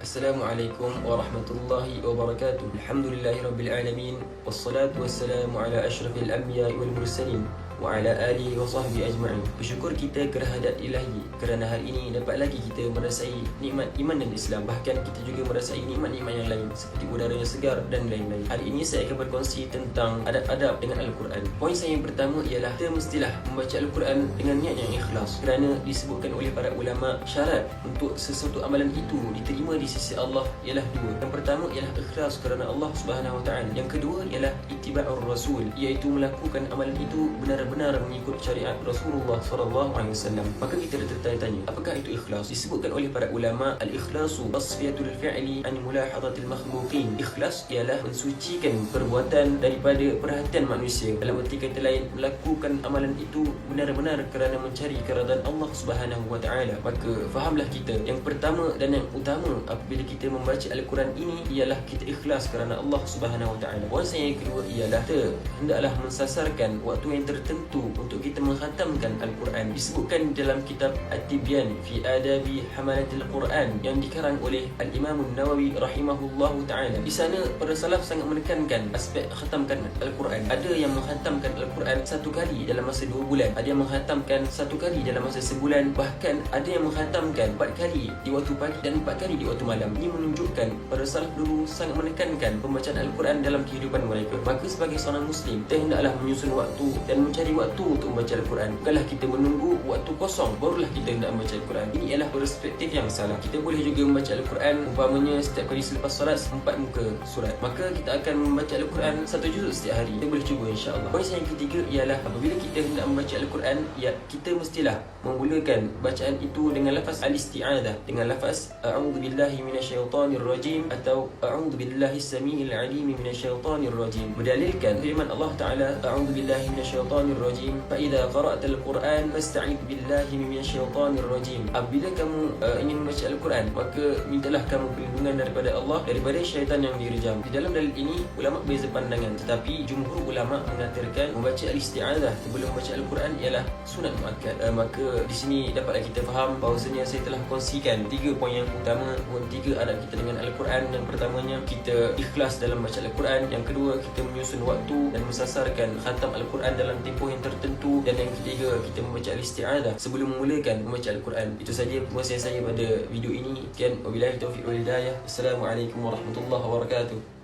Assalamualaikum warahmatullahi wabarakatuh. Alhamdulillahirabbil alamin wassalatu wassalamu ala asyrafil anbiya'i wal mursalin wa ala alihi wa sahbihi ajma'in. Bersyukur kita kehadirat Ilahi kerana hari ini dapat lagi kita merasai nikmat iman dan Islam. Bahkan kita juga merasai nikmat-nikmat yang lain seperti udara yang segar dan lain-lain. Hari ini saya akan berkongsi tentang adab-adab dengan Al-Quran. Poin saya yang pertama ialah kita mestilah membaca Al-Quran dengan niat yang ikhlas, kerana disebutkan oleh para ulama syarat untuk sesuatu amalan itu diterima di sisi Allah ialah dua. Yang pertama ialah ikhlas kerana Allah Subhanahu Wa Taala. Yang kedua ialah ittiba'ur rasul, iaitu melakukan amalan itu benar-benar mengikut syariat Rasulullah sallallahu alaihi wasallam. Maka kita tertanya-tanya, apakah itu ikhlas? Disebutkan oleh para ulama, al-ikhlasu tasfiyatul fi'li an mulahadatil makhluqin. Ikhlas ialah mensucikan perbuatan daripada perhatian manusia. Dalam arti kata lain, melakukan amalan itu benar-benar kerana mencari keridaan Allah Subhanahu Wa Taala. Maka fahamlah kita, yang pertama dan yang utama apabila kita membaca Al-Quran ini ialah kita ikhlas kerana Allah Subhanahu Wa Taala. Poin saya yang kedua ialah kita hendaklah mensasarkan waktu yang tertentu untuk kita mengkhatamkan Al-Quran. Disebutkan dalam kitab At-Tibyan fi Adabi Hamalatil Quran yang dikarang oleh Al-Imam An-Nawawi rahimahullahu taala. Di sana para salaf sangat menekankan aspek khatamkan Al-Quran. Ada yang mengkhatamkan Al-Quran satu kali dalam masa 2 bulan, ada yang mengkhatamkan satu kali dalam masa sebulan, bahkan ada yang mengkhatamkan 4 kali di waktu pagi dan 4 kali di waktu malam. Ini menunjukkan para salaf dulu sangat menekankan pembacaan Al-Quran dalam kehidupan mereka. Maka sebagai seorang Muslim, kita hendaklah menyusun waktu dan mencari waktu untuk membaca Al-Quran. Bukanlah kita menunggu waktu kosong barulah kita hendak membaca Al-Quran. Ini ialah perspektif yang salah. Kita boleh juga membaca Al-Quran umpamanya setiap kali selepas solat 4 muka surat. Maka kita akan membaca Al-Quran 1 juzuk setiap hari. Kita boleh cuba insya-Allah. Poin yang ketiga ialah apabila kita hendak membaca Al-Quran, ya kita mestilah memulakan bacaan itu dengan lafaz al-isti'adzah, dengan lafaz a'udzubillahi minasyaitonir rajim atau a'udzubillahis samiil alim minasyaitonir rajim. Berdalilkan firman Allah Taala, a'udzubillahi minasyaitonir rajim fa idza qara'tal Quran fasta'id billahi minasyaitonir rajim. Apabila kamu ingin membaca Al-Quran, maka mintalah kamu perlindungan daripada Allah daripada syaitan yang direjam. Di dalam dalil ini ulama berbeza pandangan, tetapi jumhur ulama mengatakan membaca al-isti'adzah sebelum membaca Al-Quran ialah sunat muakkad. Maka di sini dapatlah kita faham bahawasanya saya telah kongsikan 3 poin yang utama, poin 3 adab kita dengan Al-Quran. Yang pertamanya, kita ikhlas dalam membaca Al-Quran. Yang kedua, kita menyusun waktu dan mensasarkan khatam Al-Quran dalam tempoh yang tertentu. Dan yang ketiga, kita membaca al-isti'adzah sebelum memulakan membaca Al-Quran. Itu saja perkongsian saya pada video ini. Sekian, wabillahi taufiq wal hidayah. Assalamualaikum warahmatullahi wabarakatuh.